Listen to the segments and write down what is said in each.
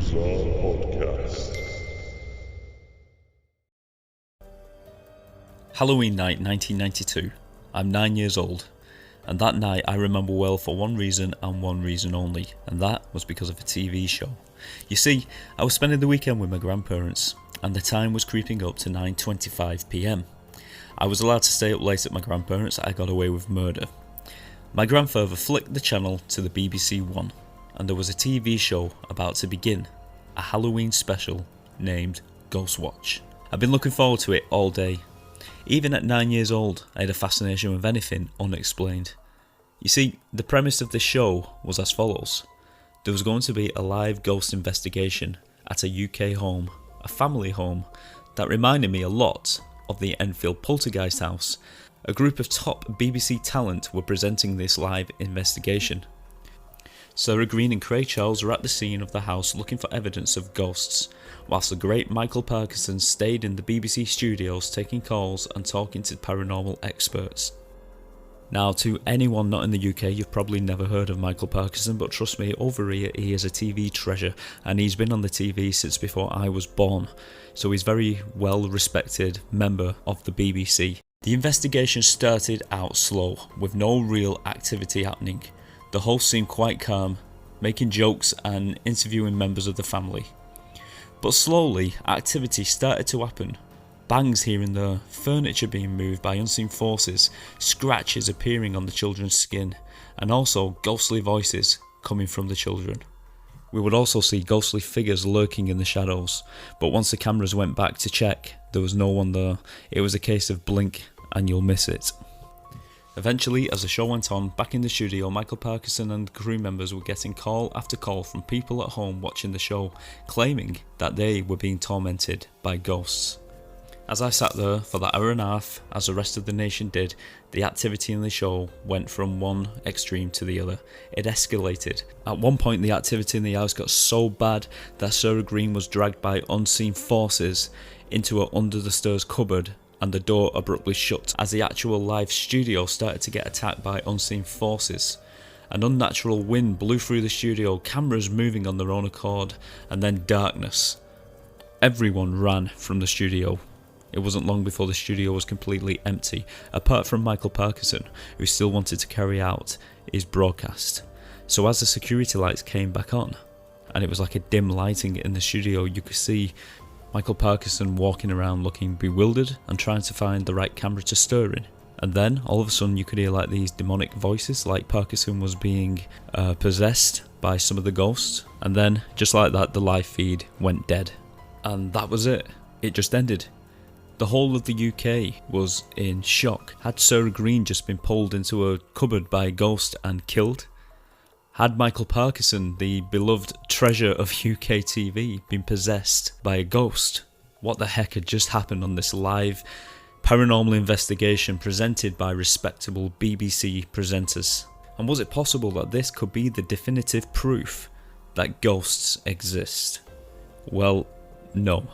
Bizarre Podcast. Halloween night 1992. I'm 9 years old, and that night I remember well for one reason and one reason only, and that was because of a TV show. You see, I was spending the weekend with my grandparents, and the time was creeping up to 9:25 PM. I was allowed to stay up late at my grandparents'. I got away with murder. My grandfather flicked the channel to the BBC One, and there was a TV show about to begin, a Halloween special named Ghostwatch. I've been looking forward to it all day. Even at 9 years old, I had a fascination with anything unexplained. You see, the premise of this show was as follows. There was going to be a live ghost investigation at a UK home, a family home, that reminded me a lot of the Enfield Poltergeist house. A group of top BBC talent were presenting this live investigation. Sarah Green and Craig Charles were at the scene of the house looking for evidence of ghosts, whilst the great Michael Parkinson stayed in the BBC studios taking calls and talking to paranormal experts. Now, to anyone not in the UK, you've probably never heard of Michael Parkinson, but trust me, over here he is a TV treasure, and he's been on the TV since before I was born, so he's a very well respected member of the BBC. The investigation started out slow, with no real activity happening. The host seemed quite calm, making jokes and interviewing members of the family. But slowly, activity started to happen. Bangs here and there, furniture being moved by unseen forces, scratches appearing on the children's skin, and also ghostly voices coming from the children. We would also see ghostly figures lurking in the shadows, but once the cameras went back to check, there was no one there. It was a case of blink and you'll miss it. Eventually, as the show went on, back in the studio, Michael Parkinson and the crew members were getting call after call from people at home watching the show, claiming that they were being tormented by ghosts. As I sat there for that hour and a half, as the rest of the nation did, the activity in the show went from one extreme to the other. It escalated. At one point, the activity in the house got so bad that Sarah Green was dragged by unseen forces into an under-the-stairs cupboard, and the door abruptly shut as the actual live studio started to get attacked by unseen forces. An unnatural wind blew through the studio, cameras moving on their own accord, and then darkness. Everyone ran from the studio. It wasn't long before the studio was completely empty, apart from Michael Parkinson, who still wanted to carry out his broadcast. So as the security lights came back on, and it was like a dim lighting in the studio, you could see Michael Parkinson walking around looking bewildered and trying to find the right camera to stir in. And then all of a sudden you could hear like these demonic voices, like Parkinson was being possessed by some of the ghosts. And then just like that, the live feed went dead. And that was it. It just ended. The whole of the UK was in shock. Had Sarah Green just been pulled into a cupboard by a ghost and killed? Had Michael Parkinson, the beloved treasure of UK TV, been possessed by a ghost? What the heck had just happened on this live paranormal investigation presented by respectable BBC presenters? And was it possible that this could be the definitive proof that ghosts exist? Well, no.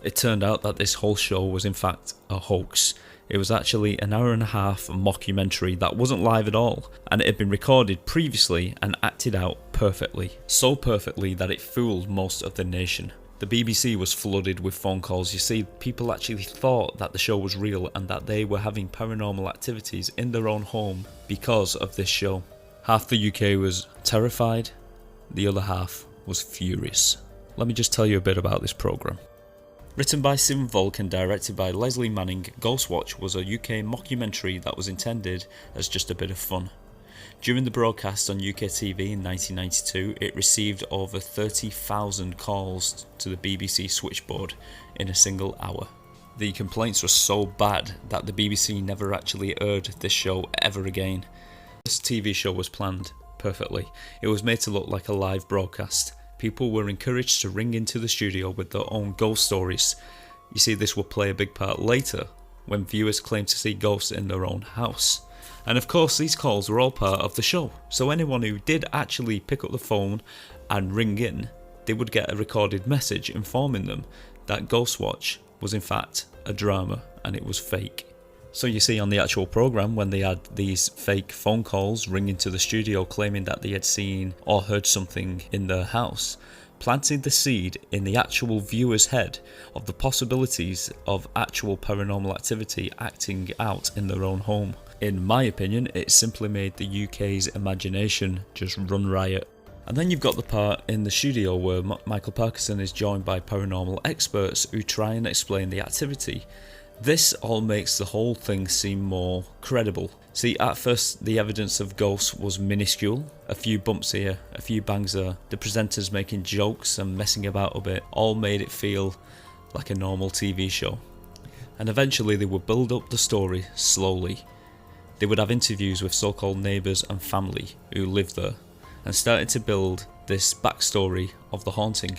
It turned out that this whole show was in fact a hoax. It was actually an hour and a half mockumentary that wasn't live at all, and it had been recorded previously and acted out perfectly. So perfectly that it fooled most of the nation. The BBC was flooded with phone calls. You see, people actually thought that the show was real and that they were having paranormal activities in their own home because of this show. Half the UK was terrified, the other half was furious. Let me just tell you a bit about this programme. Written by Stephen Volk and directed by Leslie Manning, Ghostwatch was a UK mockumentary that was intended as just a bit of fun. During the broadcast on UK TV in 1992, it received over 30,000 calls to the BBC switchboard in a single hour. The complaints were so bad that the BBC never actually aired this show ever again. This TV show was planned perfectly. It was made to look like a live broadcast. People were encouraged to ring into the studio with their own ghost stories. You see, this will play a big part later when viewers claim to see ghosts in their own house. And of course, these calls were all part of the show. So anyone who did actually pick up the phone and ring in, they would get a recorded message informing them that Ghostwatch was in fact a drama and it was fake. So you see on the actual programme, when they had these fake phone calls ringing to the studio claiming that they had seen or heard something in their house, planting the seed in the actual viewer's head of the possibilities of actual paranormal activity acting out in their own home. In my opinion, it simply made the UK's imagination just run riot. And then you've got the part in the studio where Michael Parkinson is joined by paranormal experts who try and explain the activity. This all makes the whole thing seem more credible. See, at first the evidence of ghosts was minuscule, a few bumps here, a few bangs there, the presenters making jokes and messing about a bit, all made it feel like a normal TV show. And eventually they would build up the story slowly. They would have interviews with so-called neighbours and family who lived there, and started to build this backstory of the haunting.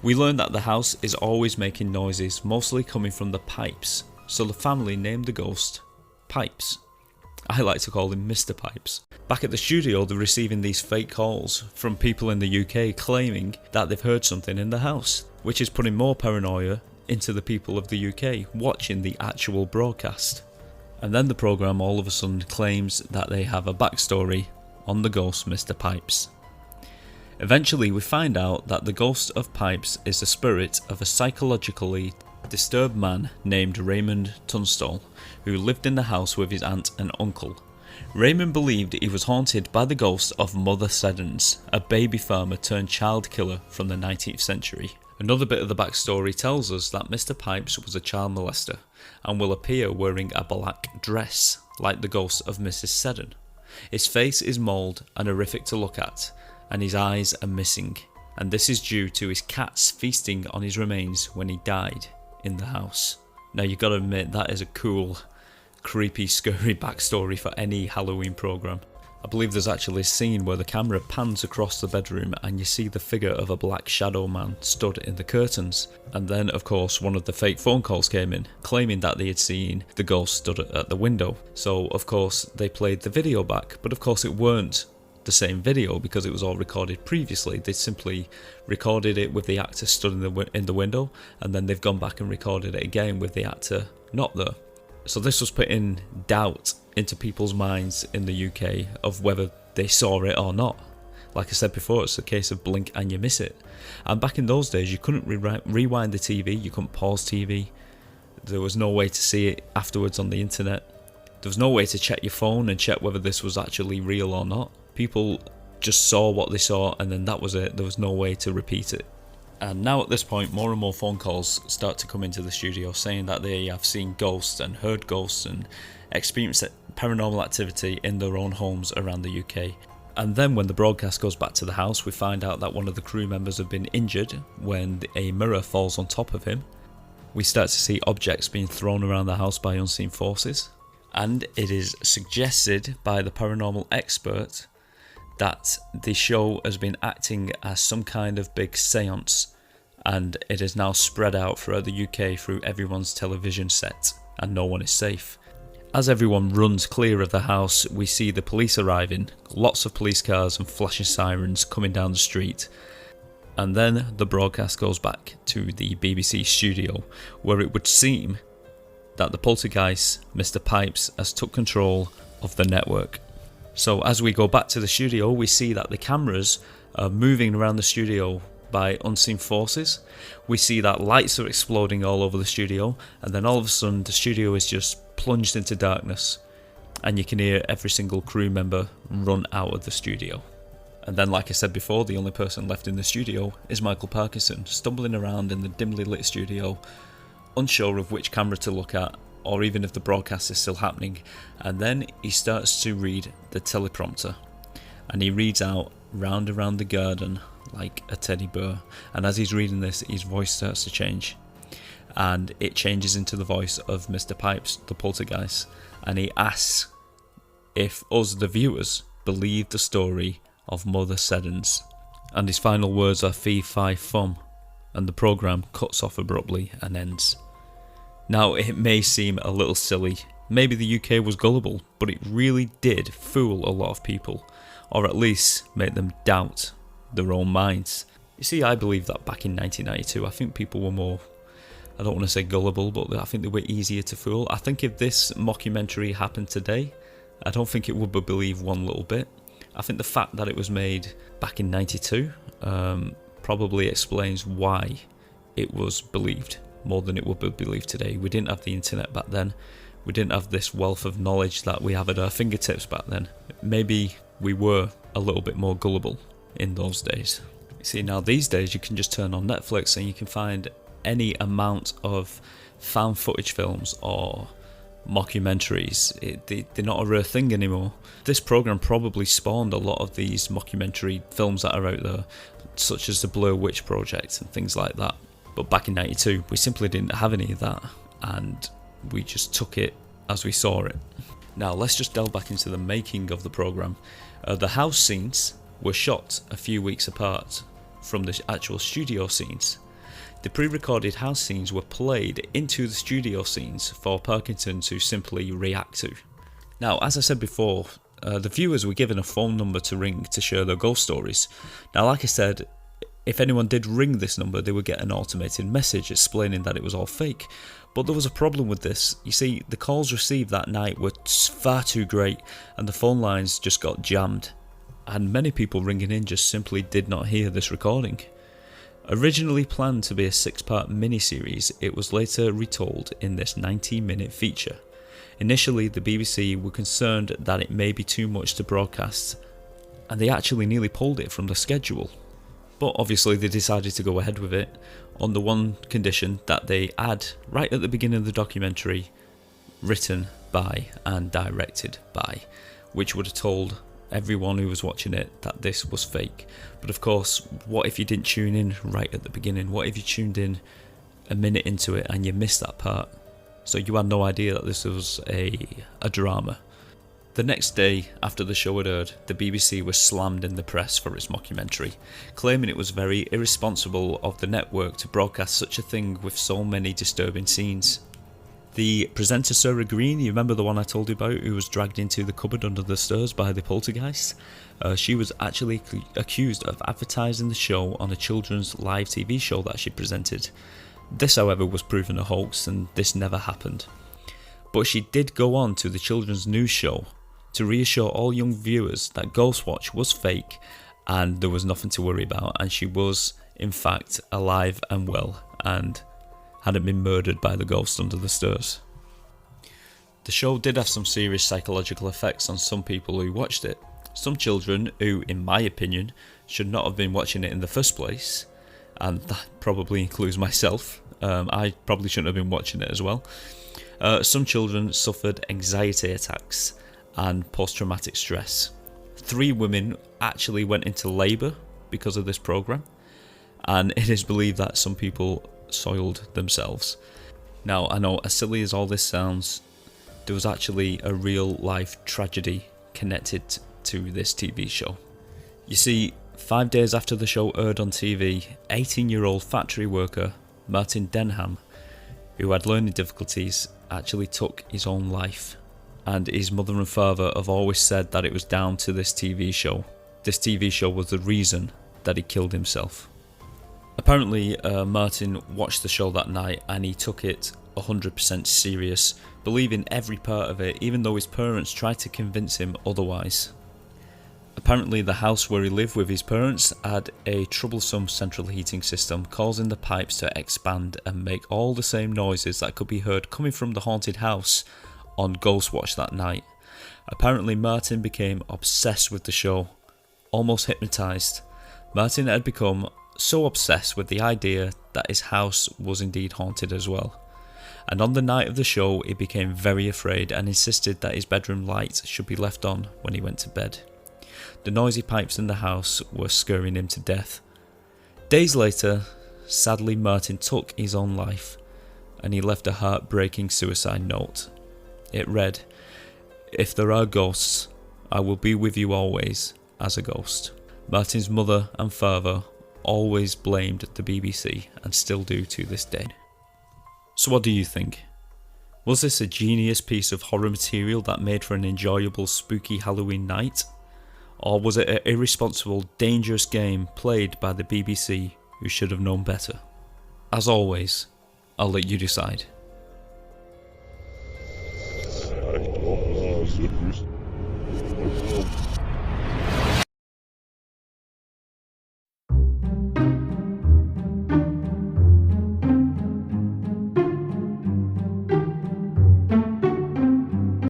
We learned that the house is always making noises, mostly coming from the pipes, so the family named the ghost Pipes. I like to call him Mr. Pipes. Back at the studio, they're receiving these fake calls from people in the UK claiming that they've heard something in the house, which is putting more paranoia into the people of the UK watching the actual broadcast. And then the programme all of a sudden claims that they have a backstory on the ghost Mr. Pipes. Eventually we find out that the ghost of Pipes is the spirit of a psychologically disturbed man named Raymond Tunstall, who lived in the house with his aunt and uncle. Raymond believed he was haunted by the ghost of Mother Seddons, a baby farmer turned child killer from the 19th century. Another bit of the backstory tells us that Mr. Pipes was a child molester and will appear wearing a black dress, like the ghost of Mrs. Seddon. His face is mauled and horrific to look at, and his eyes are missing, and this is due to his cats feasting on his remains when he died in the house. Now you gotta admit, that is a cool, creepy, scary backstory for any Halloween programme. I believe there's actually a scene where the camera pans across the bedroom and you see the figure of a black shadow man stood in the curtains. And then of course one of the fake phone calls came in, claiming that they had seen the ghost stood at the window. So of course they played the video back, but of course it weren't the same video because it was all recorded previously. They simply recorded it with the actor stood in the window, and then they've gone back and recorded it again with the actor not there. So this was putting doubt into people's minds in the UK of whether they saw it or not. Like I said before, it's a case of blink and you miss it. And back in those days you couldn't rewind the TV, you couldn't pause TV, there was no way to see it afterwards on the internet, there was no way to check your phone and check whether this was actually real or not. People just saw what they saw and then that was it, there was no way to repeat it. And now at this point more and more phone calls start to come into the studio saying that they have seen ghosts and heard ghosts and experienced paranormal activity in their own homes around the UK. And then when the broadcast goes back to the house, we find out that one of the crew members have been injured when a mirror falls on top of him. We start to see objects being thrown around the house by unseen forces, and it is suggested by the paranormal expert that the show has been acting as some kind of big seance, and it is now spread out throughout the UK through everyone's television set, and no one is safe. As everyone runs clear of the house, we see the police arriving, lots of police cars and flashing sirens coming down the street. And then the broadcast goes back to the BBC studio, where it would seem that the poltergeist, Mr. Pipes, has took control of the network. So as we go back to the studio, we see that the cameras are moving around the studio by unseen forces. We see that lights are exploding all over the studio, and then all of a sudden the studio is just plunged into darkness, and you can hear every single crew member run out of the studio. And then, like I said before, the only person left in the studio is Michael Parkinson, stumbling around in the dimly lit studio, unsure of which camera to look at, or even if the broadcast is still happening. And then he starts to read the teleprompter, and he reads out "round around the garden like a teddy bear." And as he's reading this, his voice starts to change, and it changes into the voice of Mr. Pipes, the poltergeist, and he asks if us, the viewers, believe the story of Mother Seddons. And his final words are "fee fi fum," and the programme cuts off abruptly and ends. Now, it may seem a little silly, maybe the UK was gullible, but it really did fool a lot of people, or at least make them doubt their own minds. You see, I believe that back in 1992, I think people were more, I don't want to say gullible, but I think they were easier to fool. I think if this mockumentary happened today, I don't think it would be believed one little bit. I think the fact that it was made back in 92 probably probably explains why it was believed more than it would be believed today. We didn't have the internet back then. We didn't have this wealth of knowledge that we have at our fingertips back then. Maybe we were a little bit more gullible in those days. You see, now these days you can just turn on Netflix and you can find any amount of found footage films or mockumentaries. They're not a rare thing anymore. This program probably spawned a lot of these mockumentary films that are out there, such as the Blair Witch Project and things like that. But back in '92, we simply didn't have any of that, and we just took it as we saw it. Now let's just delve back into the making of the program. The house scenes were shot a few weeks apart from the actual studio scenes. The pre-recorded house scenes were played into the studio scenes for Parkinson to simply react to. Now, as I said before, the viewers were given a phone number to ring to share their ghost stories. Now, like I said, if anyone did ring this number, they would get an automated message explaining that it was all fake. But there was a problem with this. You see, the calls received that night were far too great, and the phone lines just got jammed. And many people ringing in just simply did not hear this recording. Originally planned to be a 6-part miniseries, it was later retold in this 19-minute feature. Initially, the BBC were concerned that it may be too much to broadcast, and they actually nearly pulled it from the schedule. But obviously they decided to go ahead with it on the one condition that they add, right at the beginning of the documentary, written by and directed by, which would have told everyone who was watching it that this was fake. But of course, what if you didn't tune in right at the beginning? What if you tuned in a minute into it and you missed that part? So you had no idea that this was a drama. The next day after the show had aired, the BBC was slammed in the press for its mockumentary, claiming it was very irresponsible of the network to broadcast such a thing with so many disturbing scenes. The presenter Sarah Green, you remember the one I told you about, who was dragged into the cupboard under the stairs by the poltergeist? She was actually accused of advertising the show on a children's live TV show that she presented. This, however, was proven a hoax, and this never happened. But she did go on to the children's news show to reassure all young viewers that Ghostwatch was fake and there was nothing to worry about, and she was, in fact, alive and well, and hadn't been murdered by the ghost under the stairs. The show did have some serious psychological effects on some people who watched it. Some children who, in my opinion, should not have been watching it in the first place, and that probably includes myself. I probably shouldn't have been watching it as well. Some children suffered anxiety attacks and post-traumatic stress. 3 women actually went into labour because of this program, and it is believed that some people soiled themselves. Now, I know, as silly as all this sounds, there was actually a real life tragedy connected to this TV show. You see, 5 days after the show aired on TV, 18-year-old factory worker Martin Denham, who had learning difficulties, actually took his own life. And his mother and father have always said that it was down to this TV show. This TV show was the reason that he killed himself. Apparently, Martin watched the show that night and he took it 100% serious, believing every part of it, even though his parents tried to convince him otherwise. Apparently, the house where he lived with his parents had a troublesome central heating system, causing the pipes to expand and make all the same noises that could be heard coming from the haunted house on Ghostwatch that night. Apparently, Martin became obsessed with the show, almost hypnotised. Martin had become so obsessed with the idea that his house was indeed haunted as well. And on the night of the show, he became very afraid and insisted that his bedroom light should be left on when he went to bed. The noisy pipes in the house were scaring him to death. Days later, sadly, Martin took his own life, and he left a heartbreaking suicide note. It read, "If there are ghosts, I will be with you always as a ghost." Martin's mother and father always blamed the BBC and still do to this day. So what do you think? Was this a genius piece of horror material that made for an enjoyable spooky Halloween night? Or was it an irresponsible, dangerous game played by the BBC who should have known better? As always, I'll let you decide.